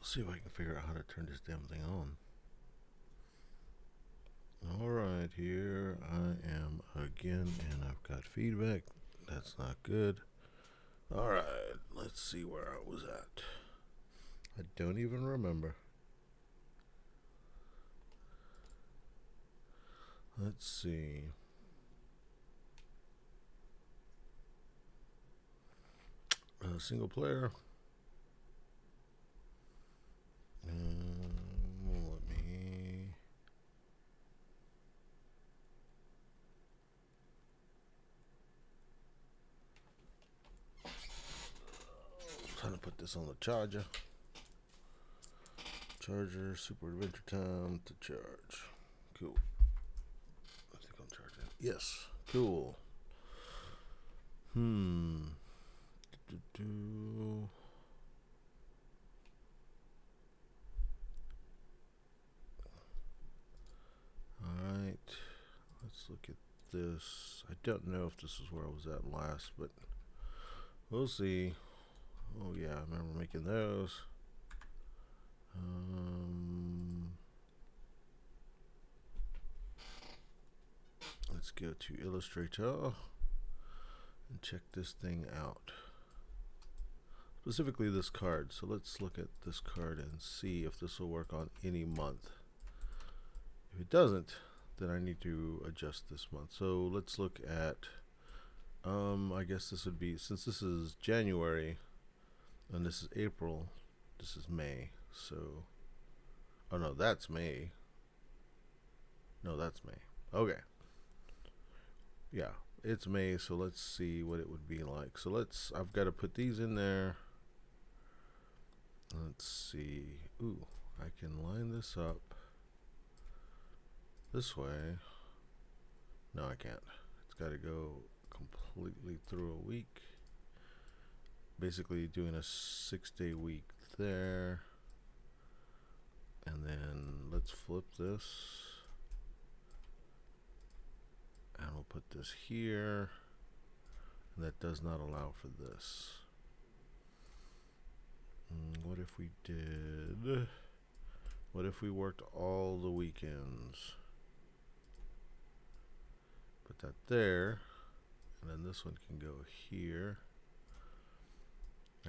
see if I can figure out how to turn this damn thing on. Alright, here I am again, and I've got feedback. That's not good. Alright, let's see where I was at. I don't even remember. Let's see. Single player. Let me. Trying to put this on the charger. Charger, Super Adventure Time to charge. Cool. I think I'm charging. Yes. Cool. Alright. Let's look at this. I don't know if this is where I was at last, but we'll see. Oh yeah, I remember making those. Let's go to Illustrator and check this thing out. Specifically this card. So let's look at this card and see if this will work on any month. If it doesn't, then I need to adjust this month. So let's look at, I guess this would be, since this is January and this is April, this is May. So, oh no, that's May. No, that's May. Okay. Yeah, it's May, so let's see what it would be like. So I've got to put these in there. Let's see. Ooh, I can line this up this way. No, I can't. It's got to go completely through a week. Basically doing a 6-day week there. And then let's flip this. And we'll put this here. And that does not allow for this. What if we did? What if we worked all the weekends? Put that there. And then this one can go here.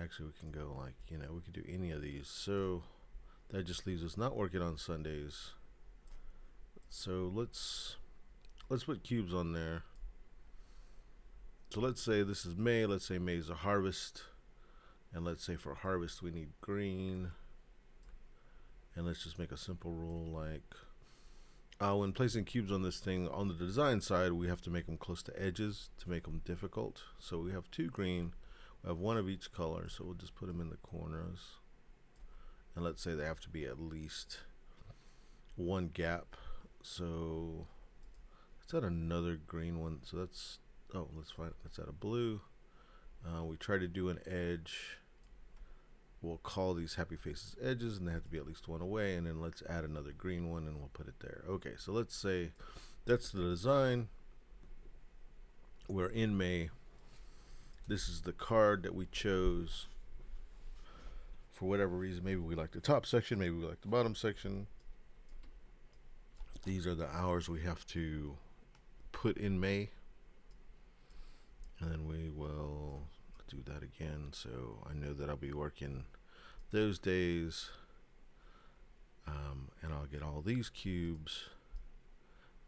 Actually, we can go like, we could do any of these. So that just leaves us not working on Sundays. So let's put cubes on there. So let's say this is May. Let's say May is a harvest. And let's say for harvest we need green. And let's just make a simple rule like when placing cubes on this thing, on the design side, we have to make them close to edges to make them difficult. So we have 2 green. We have 1 of each color. So we'll just put them in the corners. And let's say they have to be at least 1 gap. So let's add another green one. So that's, let's add a blue. We try to do an edge. We'll call these happy faces edges, and they have to be at least 1 away. And then let's add another green one, and we'll put it there. Okay, so let's say that's the design. We're in May. This is the card that we chose. For whatever reason, maybe we like the top section, maybe we like the bottom section. These are the hours we have to put in May. And then we will do that again. So I know that I'll be working those days. And I'll get all these cubes.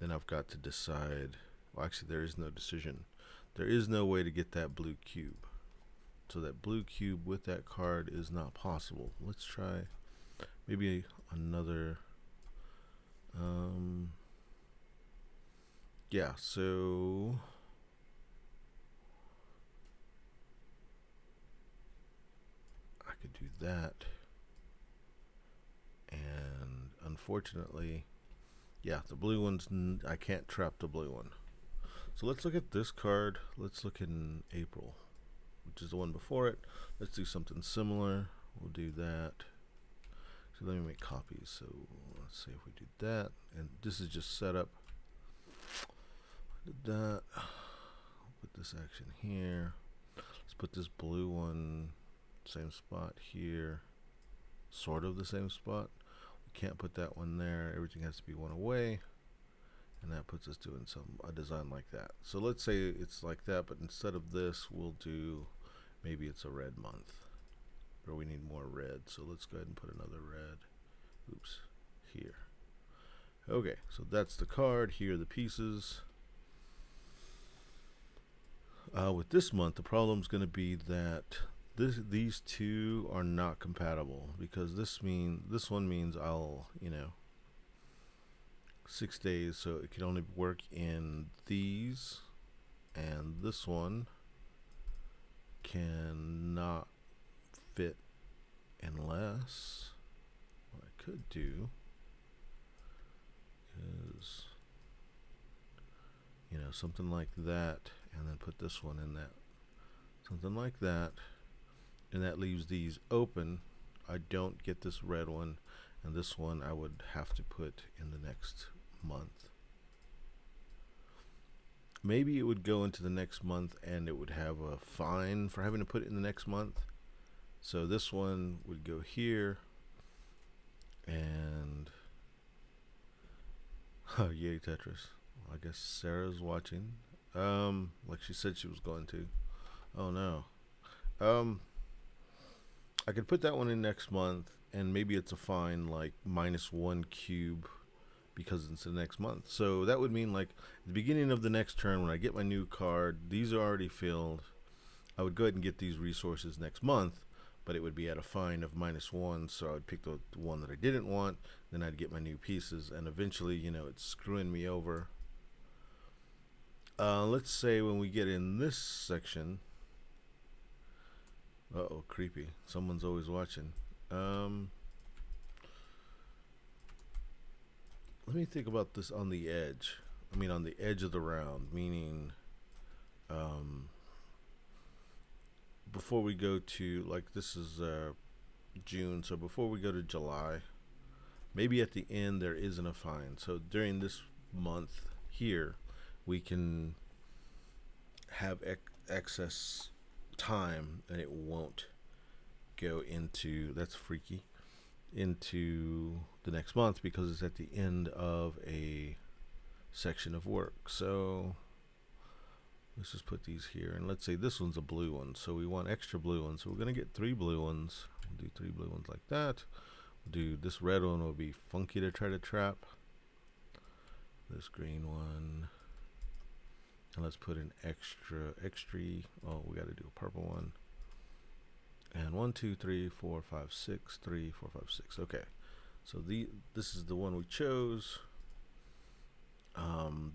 Then I've got to decide. Well, actually, there is no decision. There is no way to get that blue cube. So that blue cube with that card is not possible. Let's try maybe another. Yeah, so I could do that. And unfortunately, yeah, the blue one's, I can't trap the blue one. So let's look at this card. Let's look in April, which is the one before it. Let's do something similar. We'll do that. So let me make copies. So let's say if we do that, and this is just setup. Did that. Put this action here. Let's put this blue one same spot here. sort of the same spot. We can't put that one there. Everything has to be one away. And that puts us doing a design like that. So let's say it's like that, but instead of this, we'll do, maybe it's a red month, or we need more red. So let's go ahead and put another red. Oops, here. Okay, so that's the card. Here are the pieces. With this month, the problem is going to be that these two are not compatible, because this one means I'll 6 days, so it can only work in these, and this one cannot fit unless, what I could do is something like that, and then put this one in that, something like that, and that leaves these open. I don't get this red one, and this one I would have to put in the next month. Maybe it would go into the next month and it would have a fine for having to put it in the next month. So this one would go here, and oh, yay Tetris. I guess Sarah's watching. Like she said she was going to. Oh no. I could put that one in next month, and maybe it's a fine like -1 cube because it's the next month. So that would mean like at the beginning of the next turn, when I get my new card, these are already filled. I would go ahead and get these resources next month, but it would be at a fine of -1. So I would pick the one that I didn't want, then I'd get my new pieces, and eventually, it's screwing me over. Let's say when we get in this section. Uh-oh, creepy. Someone's always watching. Let me think about this on the edge. I mean, on the edge of the round, meaning before we go to, like, this is June, so before we go to July, maybe at the end there isn't a fine. So during this month here, we can have excess time, and it won't go into, that's freaky, into the next month, because it's at the end of a section of work. So let's just put these here, and let's say this one's a blue one, so we want extra blue ones, so we're going to get 3 blue ones. We'll do 3 blue ones like that. We'll do this red one, will be funky to try to trap this green one, and let's put an extra. Oh, we got to do a purple one. And 1 2 3 4 5 6 3 4 5 6. Okay, so this is the one we chose.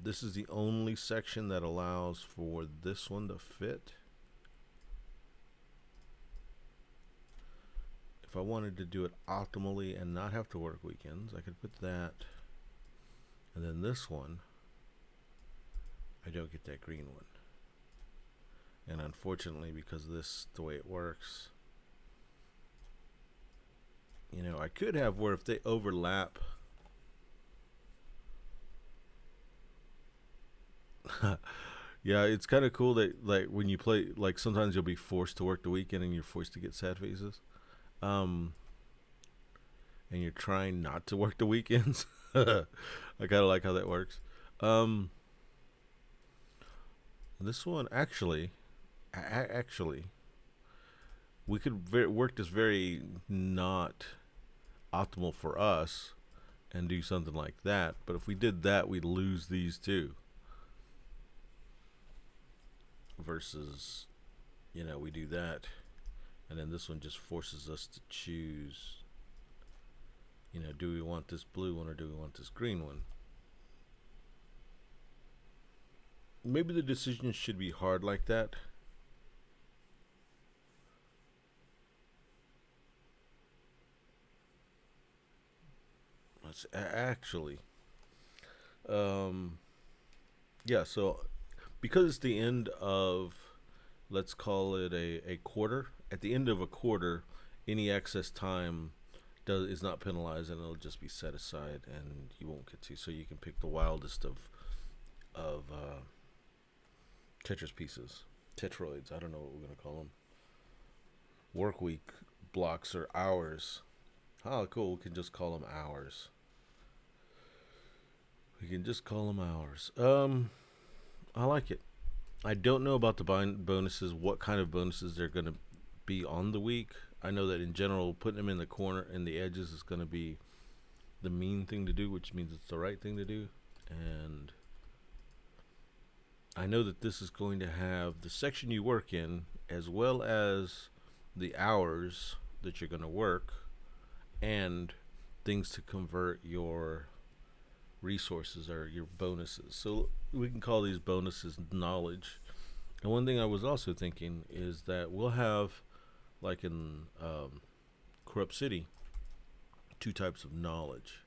This is the only section that allows for this one to fit. If I wanted to do it optimally and not have to work weekends, I could put that, and then this one, I don't get that green one. And unfortunately, because this the way it works, I could have where if they overlap, yeah, it's kind of cool that, like, when you play, like, sometimes you'll be forced to work the weekend and you're forced to get sad faces, and you're trying not to work the weekends. I kind of like how that works. This one actually, we could work this very not optimal for us and do something like that. But if we did that, we'd lose these two. Versus, we do that, and then this one just forces us to choose, do we want this blue one or do we want this green one? Maybe the decision should be hard like that. Let's actually, yeah, so because it's the end of, let's call it a quarter, at the end of a quarter, any excess time is not penalized, and it'll just be set aside, and you won't get to. So you can pick the wildest of Tetris pieces, Tetroids. I don't know what we're gonna call them. Work week blocks or hours. Oh, cool. We can just call them hours. We can just call them hours. I like it. I don't know about the bonuses, what kind of bonuses they're going to be on the week. I know that in general, putting them in the corner and the edges is going to be the mean thing to do, which means it's the right thing to do. And I know that this is going to have the section you work in as well as the hours that you're going to work and things to convert your resources or your bonuses. So we can call these bonuses knowledge. And one thing I was also thinking is that we'll have, like in Corrupt City, two types of knowledge.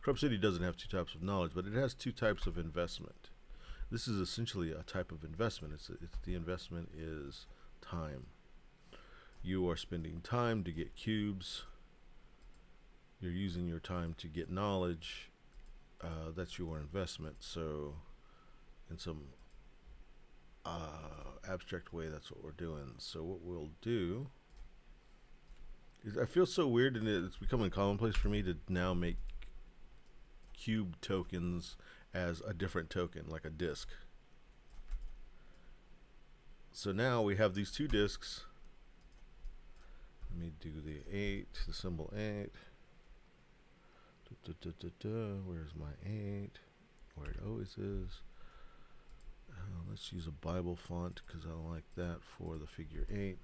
Corrupt City doesn't have two types of knowledge, but it has two types of investment. This is essentially a type of investment. It's the investment is time. You are spending time to get cubes. You're using your time to get knowledge. That's your investment. So, in some abstract way, that's what we're doing. So, what we'll do is, I feel so weird, and it's becoming commonplace for me to now make cube tokens as a different token, like a disk. So now we have these two disks. Let me do the 8, the symbol 8. Where's my 8? Where it always is. Let's use a Bible font because I don't like that for the figure 8.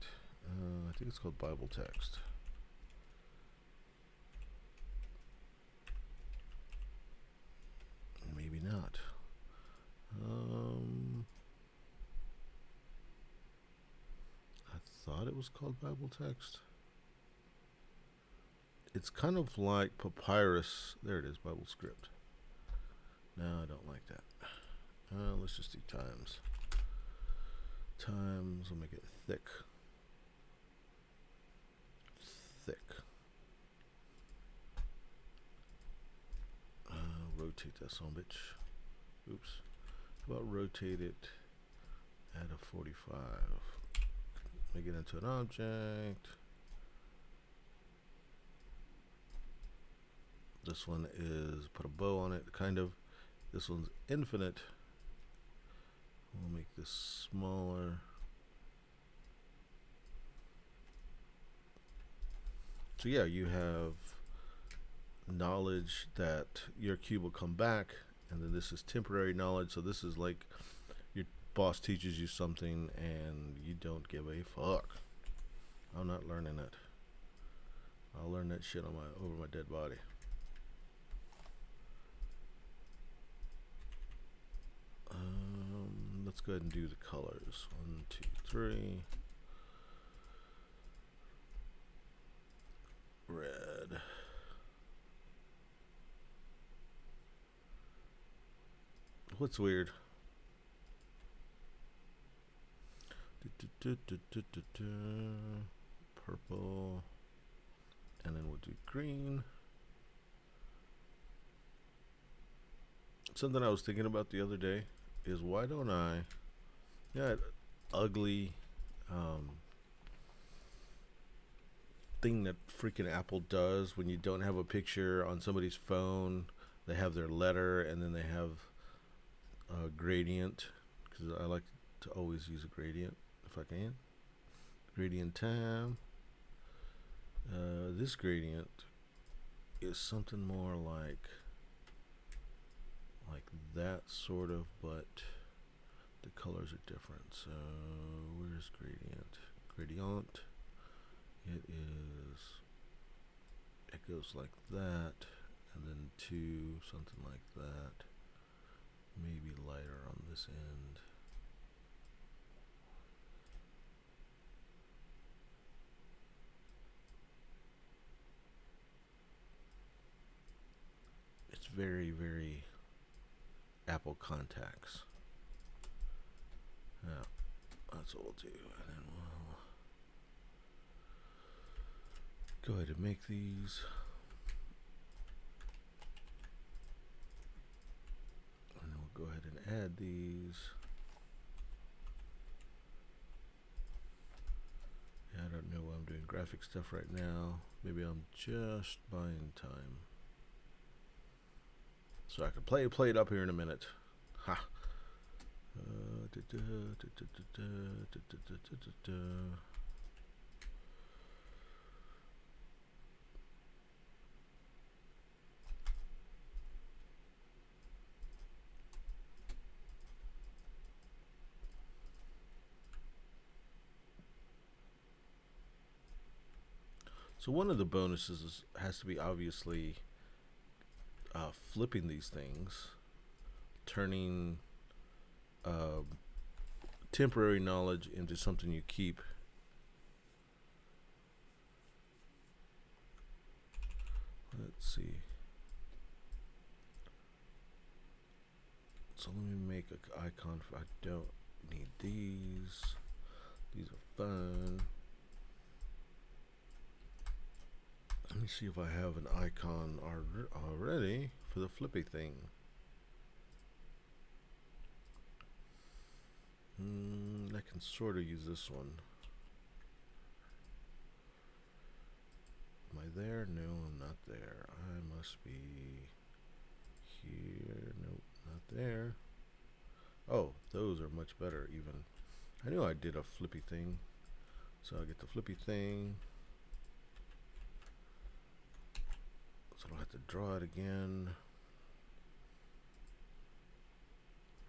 I think it's called Bible text. Maybe not. I thought it was called Bible text. It's kind of like papyrus. There it is, Bible script. No, I don't like that. Let's just do times. Times, we'll make it thick. Thick. Rotate that son bitch. Oops. How about rotate it at a 45? Make it into an object. This one is put a bow on it, kind of. This one's infinite. We'll make this smaller. So yeah, you have knowledge that your cube will come back, and then this is temporary knowledge. So this is like your boss teaches you something and you don't give a fuck. I'm not learning it. I'll learn that shit on over my dead body. Let's go ahead and do the colors. 1, 2, 3. Red. What's weird? Purple. And then we'll do green. Something I was thinking about the other day is, why don't I, yeah, ugly thing that freaking Apple does when you don't have a picture on somebody's phone. They have their letter and then they have a gradient, because I like to always use a gradient if I can. Gradient time. This gradient is something more like that sort of, but the colors are different. So where's gradient? Gradient. It goes like that, and then 2, something like that. Maybe lighter on this end. It's very, very Apple contacts. Yeah, that's what we'll do. And then we'll go ahead and make these. And then we'll go ahead and add these. Yeah, I don't know why I'm doing graphics graphic stuff right now. Maybe I'm just buying time. So I can play it up here in a minute. Ha. So one of the bonuses has to be obviously flipping these things, turning temporary knowledge into something you keep. Let's see. So let me make an icon. I don't need these. These are fun. Let me see if I have an icon already for the flippy thing. I can sort of use this one. Am I there? No, I'm not there. I must be here. Nope, not there. Oh, those are much better even. I knew I did a flippy thing. So I get the flippy thing. So I don't have to draw it again.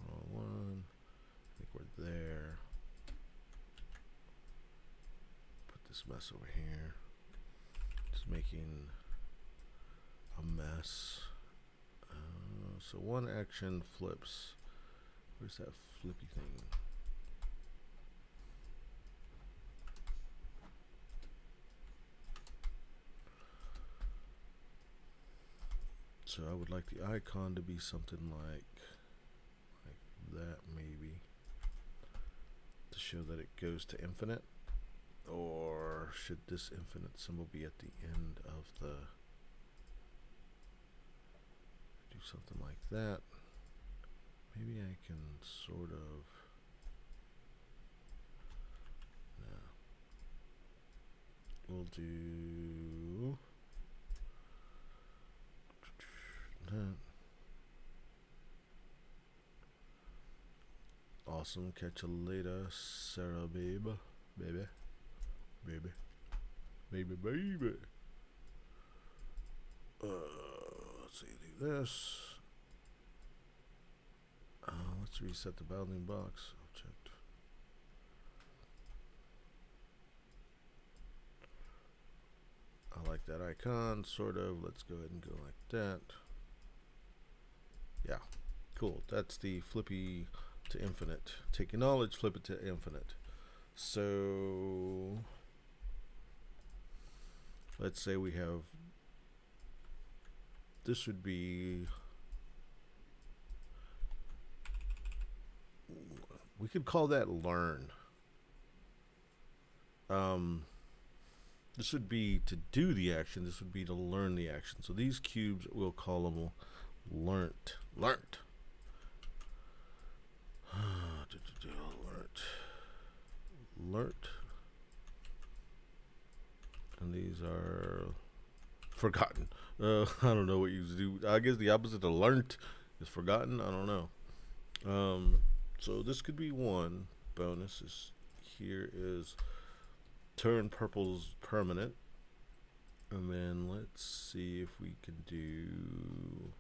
Wrong one. I think we're there. Put this mess over here. Just making a mess. So one action flips. Where's that flippy thing? So I would like the icon to be something like that, maybe, to show that it goes to infinite. Or should this infinite symbol be at the end of the, do something like that. Maybe I can sort of, no. We'll do that. Awesome. Catch you later, Sarah, babe. Baby. Baby. Baby, baby. Let's see, do this. Let's reset the bounding box. I've checked. I like that icon, sort of. Let's go ahead and go like that. Yeah, cool. That's the flippy to infinite. Take your knowledge, flip it to infinite. So let's say we have, this would be, we could call that learn. This would be to do the action. This would be to learn the action. So these cubes, we'll call them learnt. Learnt. Learnt. And these are forgotten. I don't know what you do. I guess the opposite of learnt is forgotten. I don't know. So this could be one bonus. Here is turn purple's permanent. And then let's see if we can do,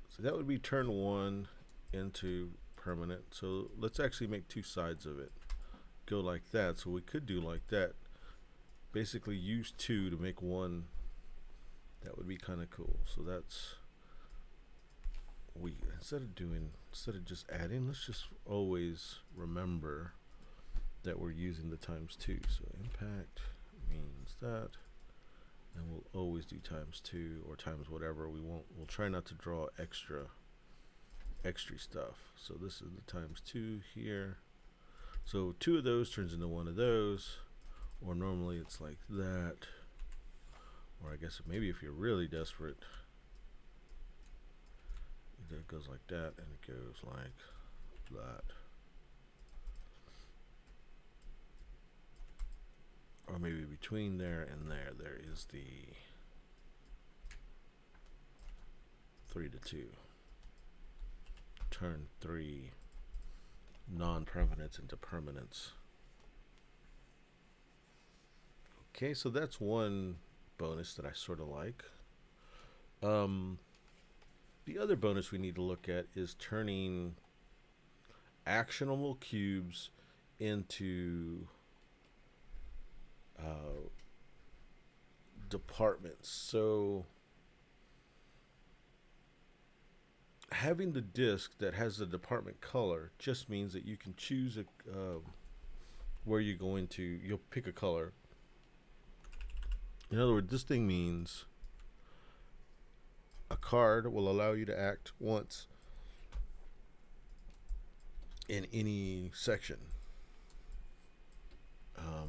so that would be turn one into permanent. So let's actually make two sides of it. Go like that. So we could do like that. Basically use two to make one. That would be kind of cool. So that's, instead of just adding, let's just always remember that we're using the times two. So impact means that, and we'll always do times two or times whatever. We'll try not to draw extra stuff. So this is the times two here. So two of those turns into one of those, or normally it's like that, or I guess maybe if you're really desperate, it goes like that, and it goes like that. or maybe between there and there is the 3 to 2. Turn 3 non-permanents into permanents. Okay, so that's one bonus that I sort of like. The other bonus we need to look at is turning actionable cubes into departments. So having the disk that has the department color just means that you can choose where you're going to. You'll pick a color. In other words, this thing means a card will allow you to act once in any section. Let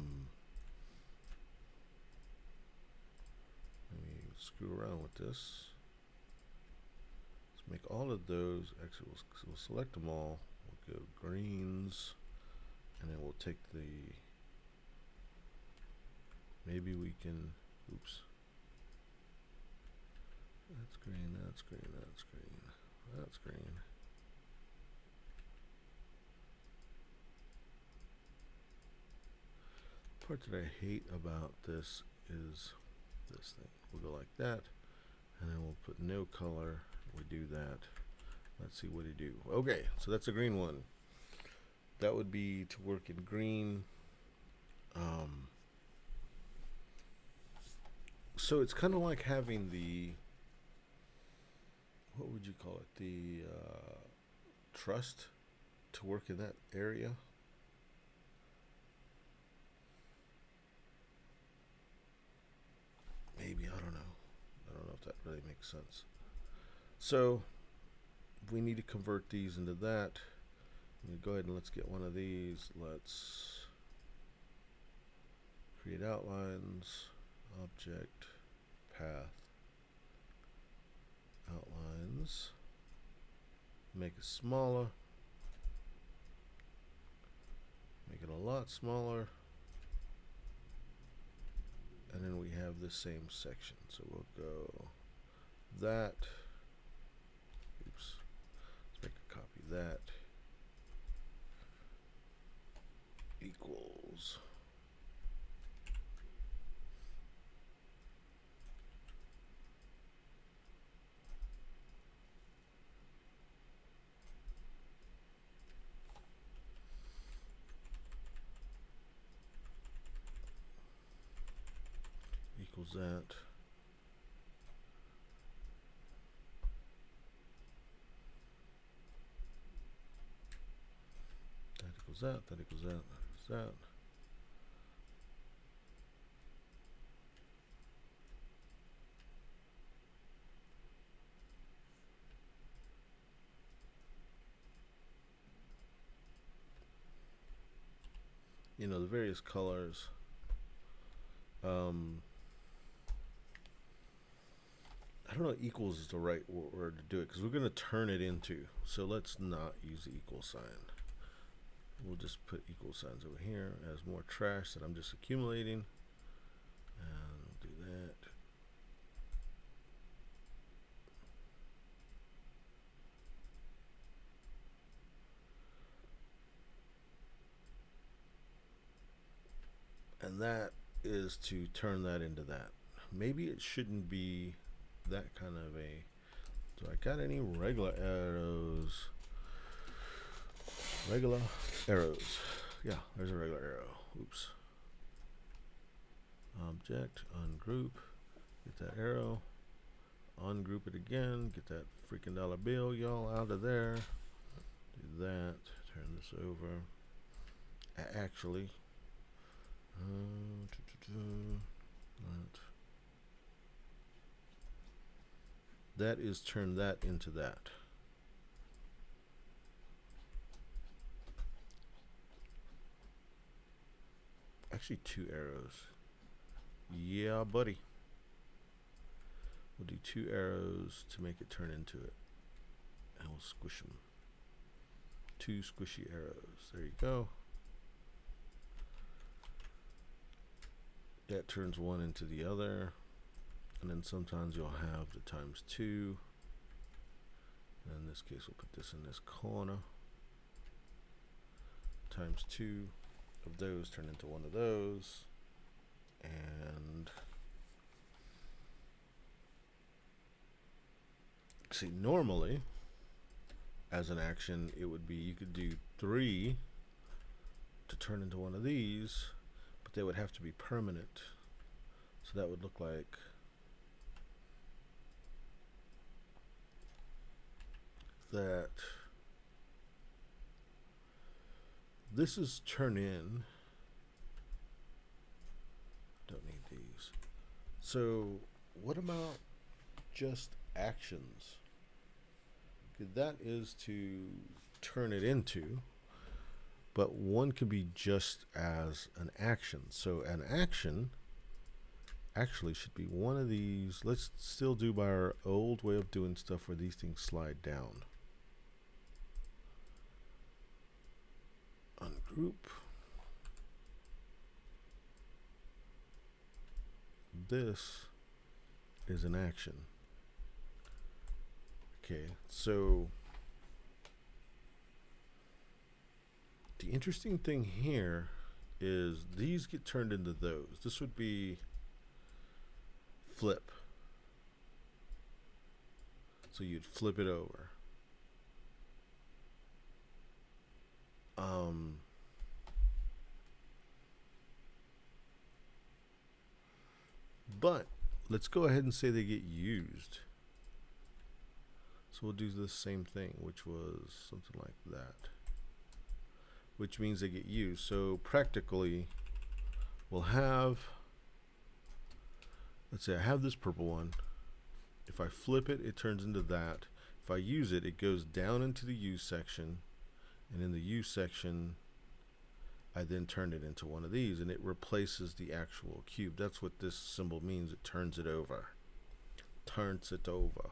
me screw around with this. Let's make all of those. Actually, we'll select them all. We'll go greens, and then we'll take the. Maybe we can. Oops. That's green. That's green. That's green. That's green. The part that I hate about this is this thing. We'll go like that, and then we'll put no color. We do that. Let's see what it do. Okay, so that's a green one. That would be to work in green. So it's kind of like having the, what would you call it? The trust to work in that area. Maybe, I don't know. I don't know if that really makes sense. So we need to convert these into that. Go ahead and let's get one of these. Let's create outlines, object, path, outlines, make it smaller, make it a lot smaller, and then we have the same section. So we'll go that, oops, let's make a copy of that, equals that. That equals that, that equals that, that equals that. You know, the various colors. I don't know if equals is the right word to do it, because we're going to turn it into. So let's not use the equal sign. We'll just put equal signs over here as more trash that I'm just accumulating. And we'll do that. And that is to turn that into that. Maybe it shouldn't be that kind of a. Do I got any regular arrows? Regular arrows. Yeah, there's a regular arrow. Oops. Object, ungroup. Get that arrow. Ungroup it again. Get that freaking dollar bill, y'all, out of there. Do that. Turn this over. Actually. That is turn that into that. Actually, 2 arrows. Yeah, buddy. We'll do 2 arrows to make it turn into it. And we'll squish them. 2 squishy arrows. There you go. that turns one into the other, and then sometimes you'll have the ×2, and in this case we'll put this in this corner. ×2 of those turn into one of those, and see, normally as an action it would be you could do 3 to turn into one of these, but they would have to be permanent. So that would look like that. This is turn in. Don't need these. So what about just actions? That is to turn it into, but one could be just as an action. So an action actually should be one of these. Let's still do by our old way of doing stuff where these things slide down. Ungroup. This is an action. Okay, so the interesting thing here is these get turned into those. This would be flip. So you'd flip it over. But let's go ahead and say they get used. So we'll do the same thing, which was something like that, which means they get used. So practically we'll have, let's say I have this purple one. If I flip it, it turns into that. If I use it, it goes down into the use section, and in the use section I then turn it into one of these, and it replaces the actual cube. That's what this symbol means. It turns it over. Turns it over.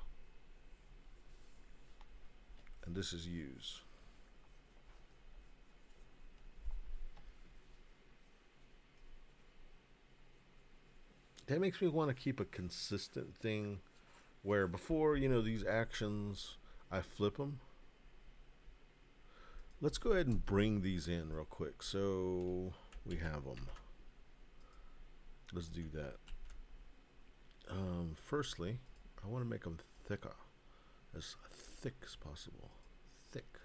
And this is use. That makes me want to keep a consistent thing where before, you know, these actions, I flip them. Let's go ahead and bring these in real quick. So we have them. Let's do that. Firstly, I want to make them thicker, as thick as possible. Thick.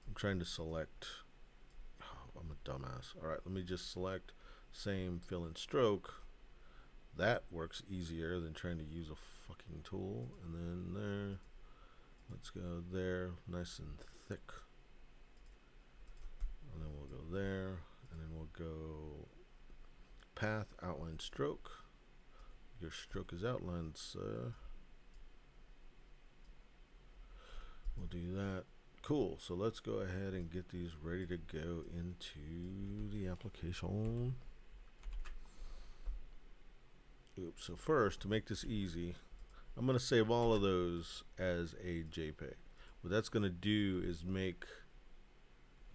I'm trying to select. Oh, I'm a dumbass. All right, let me just select same fill and stroke. That works easier than trying to use a fucking tool. And then there. Let's go there, nice and thick. And then we'll go there, and then we'll go path, outline, stroke. Your stroke is outlined, sir. We'll do that. Cool. So let's go ahead and get these ready to go into the application. Oops. So first, to make this easy, I'm going to save all of those as a JPEG. What that's going to do is make,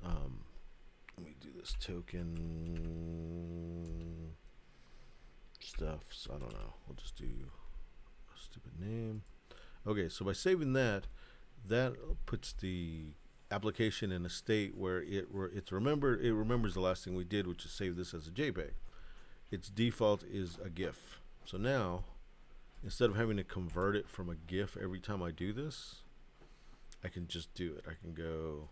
let me do this token stuff. So I don't know. We'll just do a stupid name. Okay, so by saving that, that puts the application in a state where it remembers the last thing we did, which is save this as a JPEG. Its default is a GIF. So now, instead of having to convert it from a GIF every time I do this, I can just do it. I can go,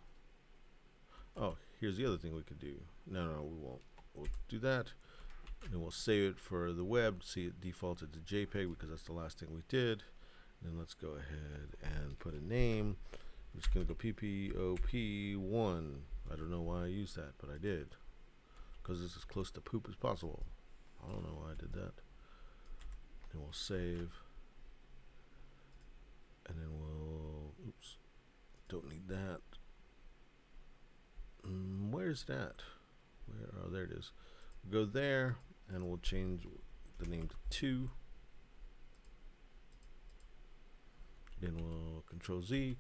oh, here's the other thing we could do. No, we won't. We'll do that, and then we'll save it for the web. See, it defaulted to JPEG because that's the last thing we did. And then let's go ahead and put a name. I'm just going to go PPOP1. I don't know why I used that, but I did, because it's as close to poop as possible. I don't know why I did that. And we'll save, and then we'll, oops, don't need that. Where's that? Where? Oh, there it is. We'll go there, and we'll change the name to 2. Then we'll Control Z,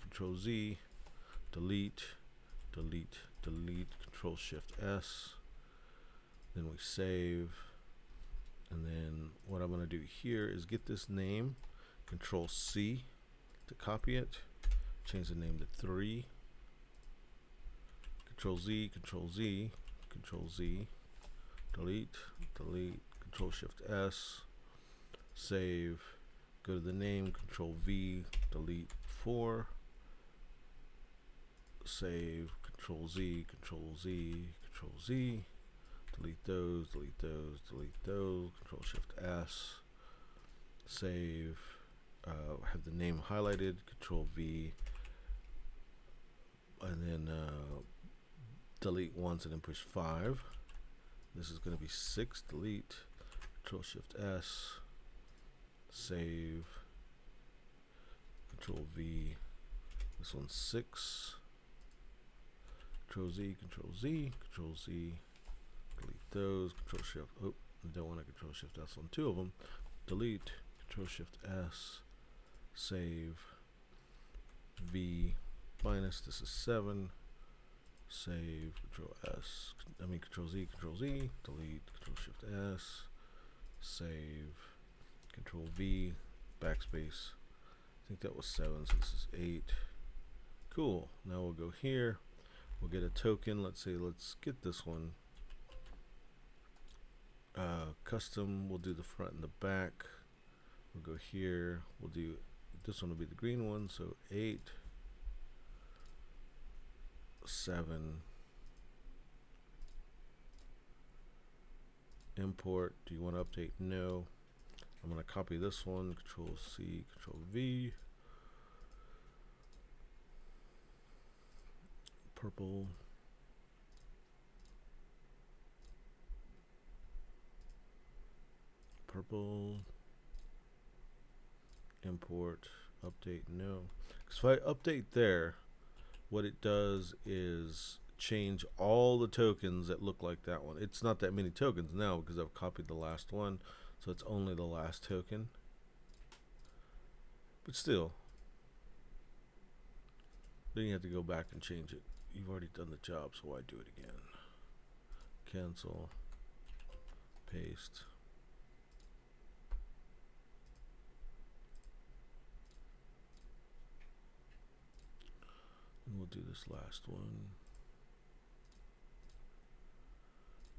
delete, delete, delete, Control Shift S. Then we save. And then what I'm going to do here is get this name, Control C to copy it, change the name to 3, Control Z, Control Z, Control Z, delete, delete, Control Shift S, save, go to the name, Control V, delete 4, save, Control Z, Control Z, Control Z, delete those, delete those, delete those, Control Shift S, save, have the name highlighted, Control V, and then delete once and then push 5. This is going to be 6, delete, Control Shift S, save, Control V, this one's 6, Control Z, Control Z, Control Z, delete those, Control Shift, oh, I don't want to Control Shift S on 2 of them, delete, Control Shift S, save, V, minus, this is 7, save, Control S, Control Z, delete, Control Shift S, save, Control V, backspace, I think that was 7, so this is 8, cool, now we'll go here, we'll get a token, let's get this one, custom, we'll do the front and the back, we'll go here, we'll do, this one will be the green one, so 8, 7, import, do you want to update? No. I'm going to copy this one, Control C, Control V, purple, purple, import, update, no. Because if I update there, what it does is change all the tokens that look like that one. It's not that many tokens now because I've copied the last one, so it's only the last token. But still, then you have to go back and change it. You've already done the job, so why do it again? Cancel, paste. And we'll do this last one.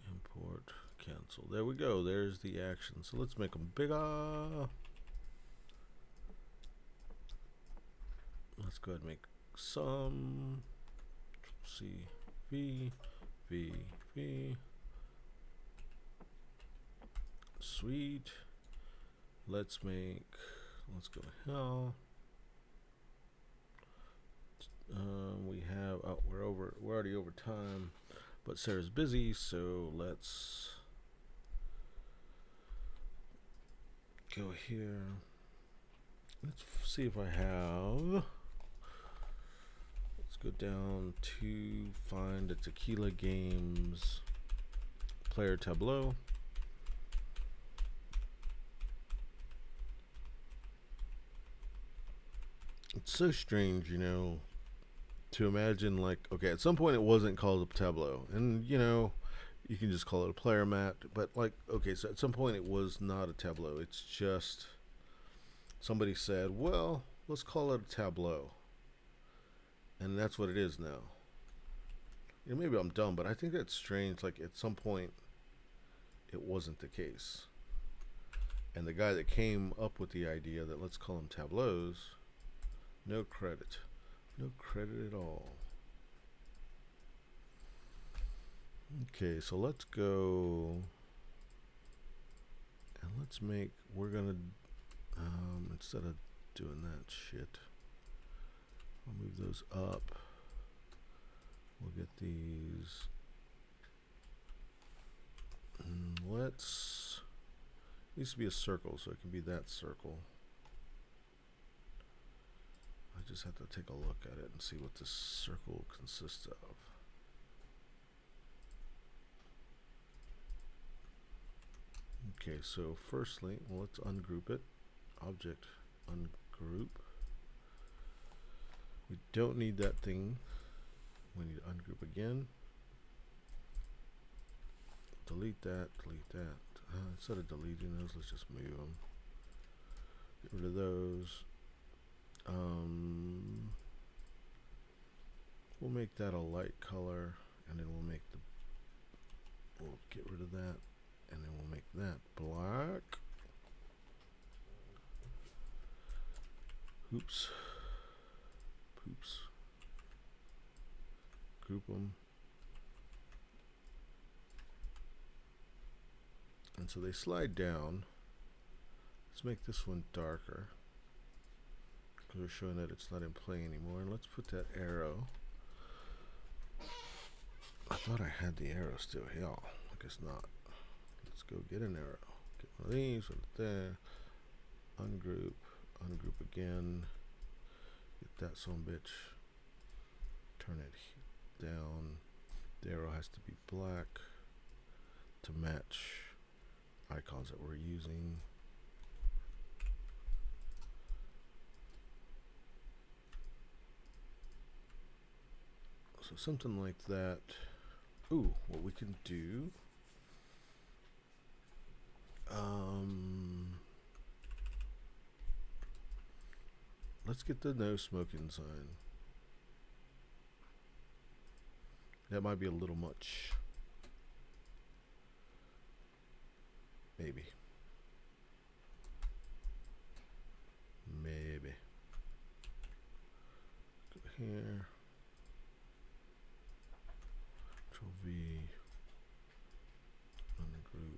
Import, cancel. There we go. There's the action. So let's make them bigger. Let's go ahead and make some. C, V, V, V. Sweet. Let's go to hell. We have, oh, we're already over time, but Sarah's busy, so let's go here. Let's see if I have, let's go down to find a Tequila Games player tableau. It's so strange, you know, to imagine, like, okay, at some point it wasn't called a tableau, and you know, you can just call it a player mat, but like, okay, so at some point it was not a tableau. It's just somebody said, well, let's call it a tableau, and that's what it is now. You know, maybe I'm dumb, but I think that's strange. Like, at some point it wasn't the case, and the guy that came up with the idea that let's call them tableaus, no credit. No credit at all. Okay, so let's go and let's make, we're gonna instead of doing that shit, I'll move those up. We'll get these, let's, it needs to be a circle, so it can be that circle. I just have to take a look at it and see what this circle consists of. Okay, so firstly, well, let's ungroup it. Object ungroup. We don't need that thing. We need to ungroup again. Delete that, delete that. Instead of deleting those, let's just move them. Get rid of those. We'll make that a light color, and then we'll get rid of that, and then we'll make that black. Oops. Poops. Group them. And so they slide down. Let's make this one darker, because we're showing that it's not in play anymore. And let's put that arrow. I thought I had the arrow still. Hell, I guess not. Let's go get an arrow. Get one of these, put it there. Ungroup, ungroup again. Get that son bitch. Turn it down. The arrow has to be black to match icons that we're using. So something like that. Ooh, what we can do. Let's get the no smoking sign. That might be a little much. Maybe. Maybe. Go here. Control V. Ungroup.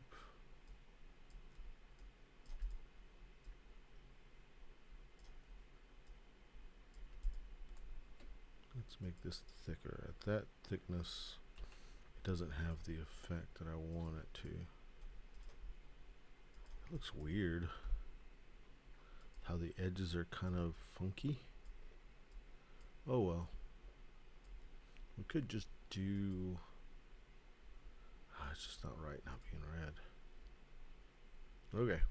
Let's make this thicker. At that thickness, it doesn't have the effect that I want it to. It looks weird. How the edges are kind of funky. Oh well. We could just do... it's just not right not being red. Okay.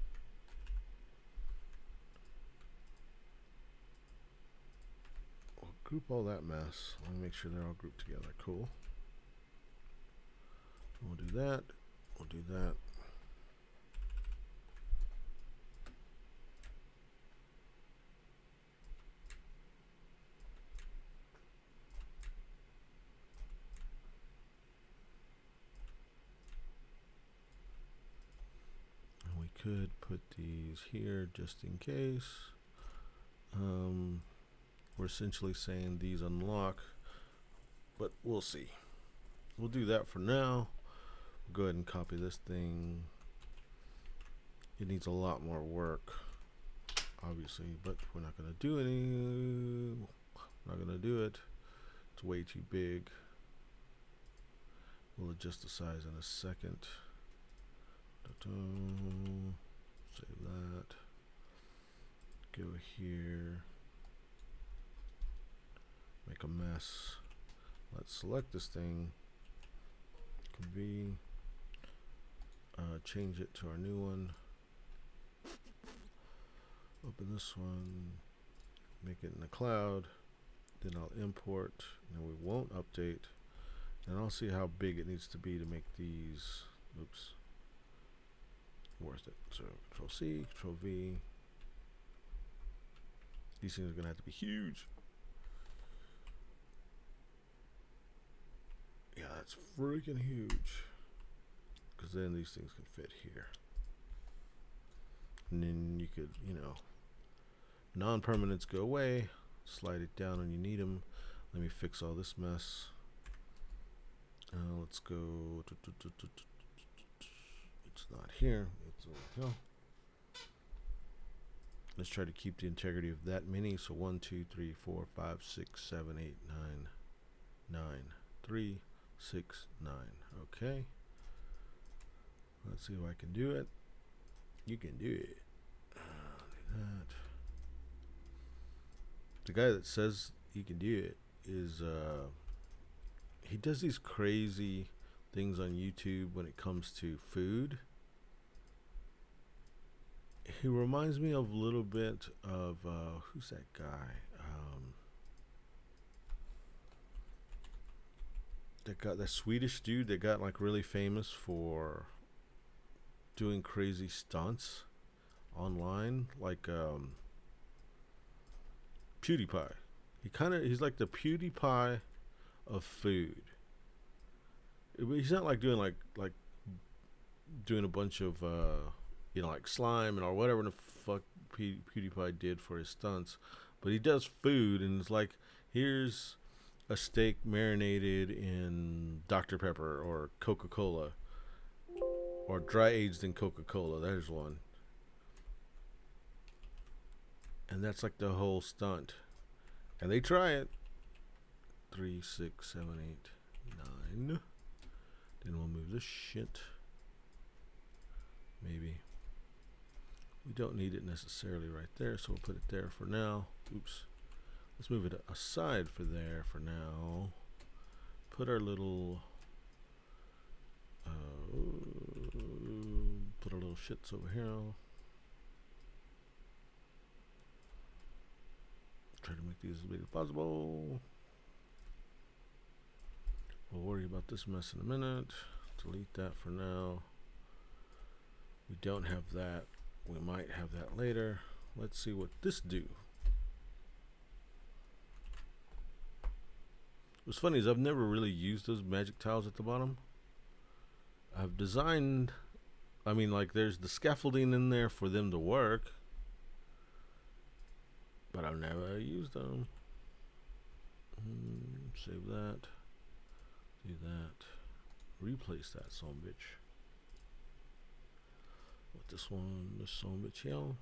We'll group all that mess. Let me make sure they're all grouped together. Cool. We'll do that. We'll do that. Could put these here just in case. We're essentially saying these unlock, but we'll see. We'll do that for now. We'll go ahead and copy this thing. It needs a lot more work, obviously, but we're not going to do any. We're not going to do it. It's way too big. We'll adjust the size in a second. Save that. Go here. Make a mess. Let's select this thing. V. Change it to our new one. Open this one. Make it in the cloud. Then I'll import. And we won't update. And I'll see how big it needs to be to make these. Oops. Worth it. So Control C, Control V. These things are gonna have to be huge. Yeah, that's freaking huge. Because then these things can fit here. And then you could, non-permanents go away. Slide it down when you need them. Let me fix all this mess. Let's go. It's not here. It's over here. Let's try to keep the integrity of that many. So 1, 2, 3, 4, 5, 6, 7, 8, 9, 3, 6, 9. Okay. Let's see if I can do it. You can do it. Do that. The guy that says he can do it is he does these crazy things on YouTube when it comes to food. He reminds me of a little bit of who's that guy? that Swedish dude that got like really famous for doing crazy stunts online, like PewDiePie. He's like the PewDiePie of food. He's not like doing like doing a bunch of like slime and or whatever the fuck PewDiePie did for his stunts, but he does food, and it's like, here's a steak marinated in Dr. Pepper or Coca-Cola, or dry aged in Coca-Cola. There's one, and that's like the whole stunt, and they try it. 3, 6, 7, 8, 9. Then we'll move this shit. Maybe. We don't need it necessarily right there, so we'll put it there for now. Oops. Let's move it aside for there for now. Put our little shits over here. Try to make these as big as possible. We'll worry about this mess in a minute. Delete that for now. We don't have that. We might have that later. Let's see what this do. What's funny is I've never really used those magic tiles at the bottom. I've designed, I mean, like, there's the scaffolding in there for them to work, but I've never used them. Save that. Do that. Replace that son bitch with this one, this son bitch here.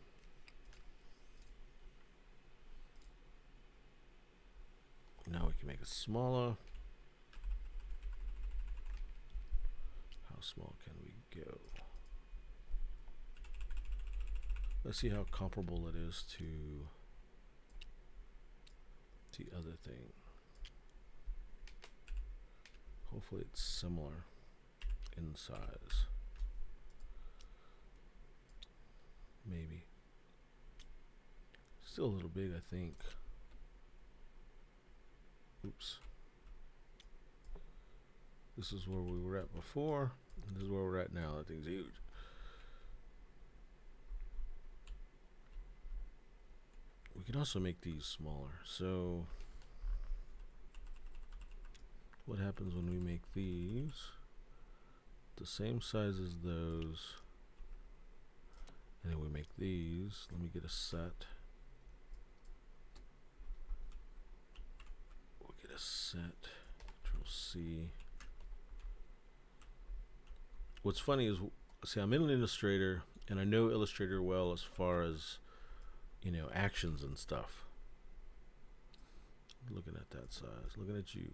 Now we can make it smaller. How small can we go? Let's see how comparable it is to the other thing. Hopefully it's similar in size. Maybe. Still a little big, I think. Oops. This is where we were at before. This is where we're at now. That thing's huge. We can also make these smaller. So what happens when we make these the same size as those, and then we make these? Let me get a set. We'll get a set. Control C. What's funny is, see, I'm in an Illustrator, and I know Illustrator well as far as, you know, actions and stuff. Looking at that size, looking at you.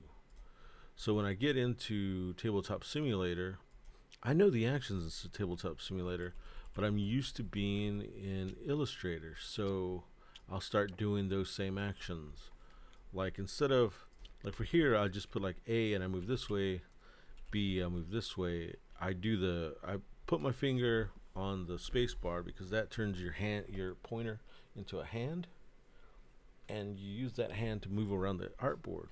So when I get into Tabletop Simulator, I know the actions in Tabletop Simulator, but I'm used to being in Illustrator, so I'll start doing those same actions. Like, instead of, like for here, I'll just put like A and I move this way, B, I move this way. I put my finger on the space bar because that turns your pointer into a hand, and you use that hand to move around the artboard.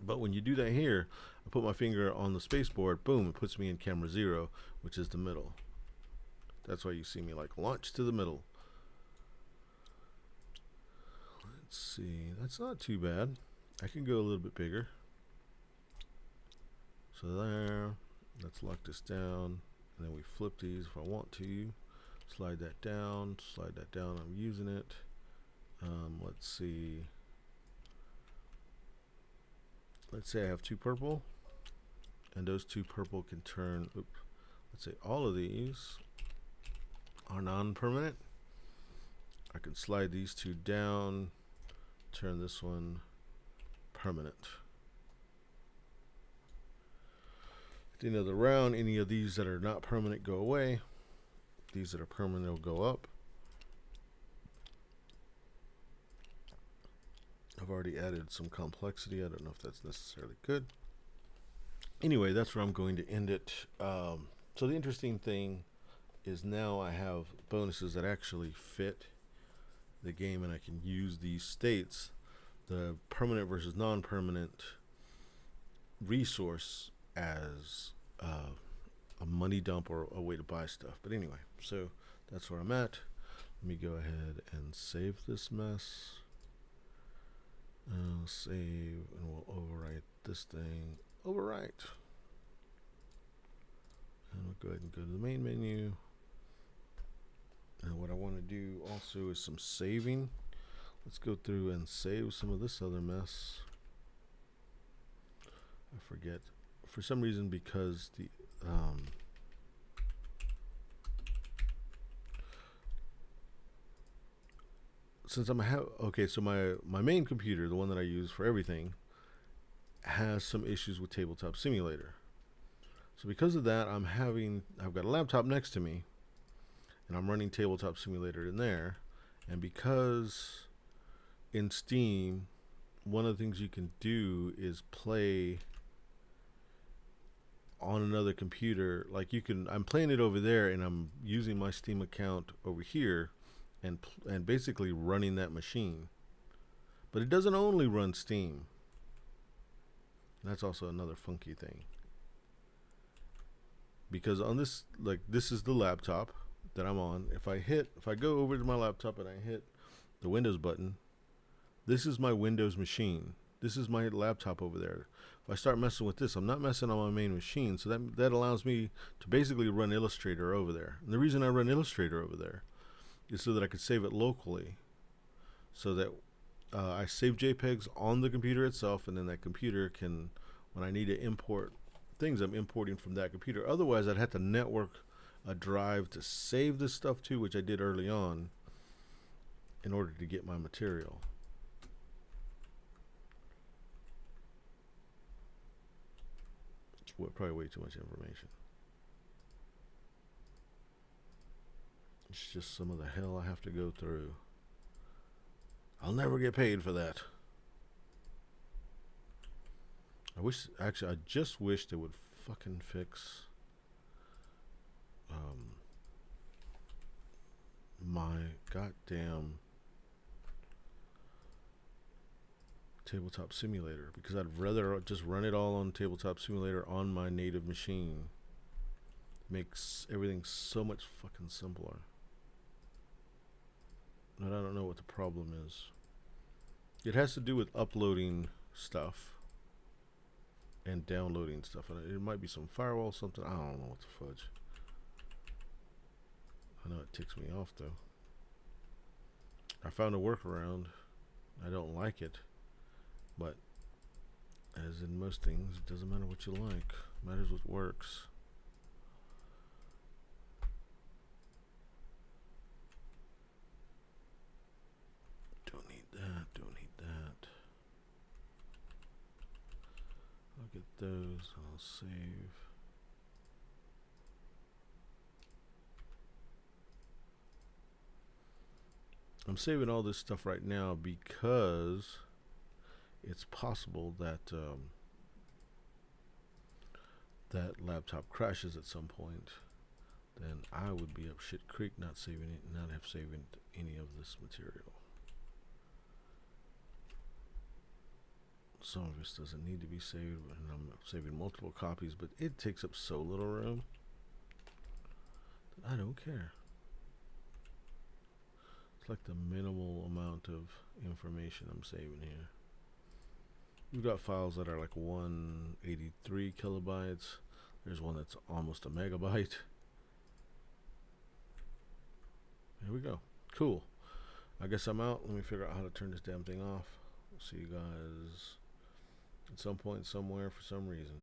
But when you do that here, I put my finger on the space board, boom, it puts me in camera 0, which is the middle. That's why you see me like launch to the middle. Let's see, that's not too bad. I can go a little bit bigger. So there, let's lock this down, and then we flip these if I want to. Slide that down, I'm using it. Let's see. Let's say I have 2 purple, and those 2 purple can turn, let's say all of these are non-permanent. I can slide these 2 down, turn this one permanent. At the end of the round, any of these that are not permanent go away. These that are permanent will go up. I've already added some complexity. I don't know if that's necessarily good. Anyway, that's where I'm going to end it. So the interesting thing is now I have bonuses that actually fit the game, and I can use these states, the permanent versus non-permanent, resource as a money dump or a way to buy stuff. But anyway, so that's where I'm at. Let me go ahead and save this mess. Save, and we'll overwrite this thing. Overwrite. And we'll go ahead and go to the main menu. And what I want to do also is some saving. Let's go through and save some of this other mess. I forget. For some reason, because the since I'm okay, so my main computer, the one that I use for everything, has some issues with Tabletop Simulator. So because of that, I've got a laptop next to me, and I'm running Tabletop Simulator in there. And because in Steam, one of the things you can do is play on another computer. Like I'm playing it over there, and I'm using my Steam account over here, and basically running that machine. But it doesn't only run Steam. That's also another funky thing. Because on this, like, this is the laptop that I'm on. If I go over to my laptop and I hit the Windows button, this is my Windows machine. This is my laptop over there. If I start messing with this, I'm not messing on my main machine. So that allows me to basically run Illustrator over there. And the reason I run Illustrator over there is so that I could save it locally. So that I save JPEGs on the computer itself, and then that computer can, when I need to import things, I'm importing from that computer. Otherwise, I'd have to network a drive to save this stuff to, which I did early on, in order to get my material. It's probably way too much information. It's just some of the hell I have to go through. I'll never get paid for that. I just wish they would fucking fix my goddamn Tabletop Simulator, because I'd rather just run it all on Tabletop Simulator on my native machine. Makes everything so much fucking simpler. And I don't know what the problem is. It has to do with uploading stuff and downloading stuff. It might be some firewall, something. I don't know what the fudge. I know it ticks me off though. I found a workaround. I don't like it, but as in most things, it doesn't matter what you like. It matters what works. Don't need that. Don't need that. I'll get those. I'll save. I'm saving all this stuff right now because it's possible that that laptop crashes at some point. Then I would be up shit creek not saving it, not have saved any of this material. Some of this doesn't need to be saved, and I'm saving multiple copies, but it takes up so little room that I don't care. It's like the minimal amount of information I'm saving here. We've got files that are like 183 kilobytes. There's one that's almost a megabyte. Here we go. Cool. I guess I'm out. Let me figure out how to turn this damn thing off. See you guys at some point, somewhere, for some reason.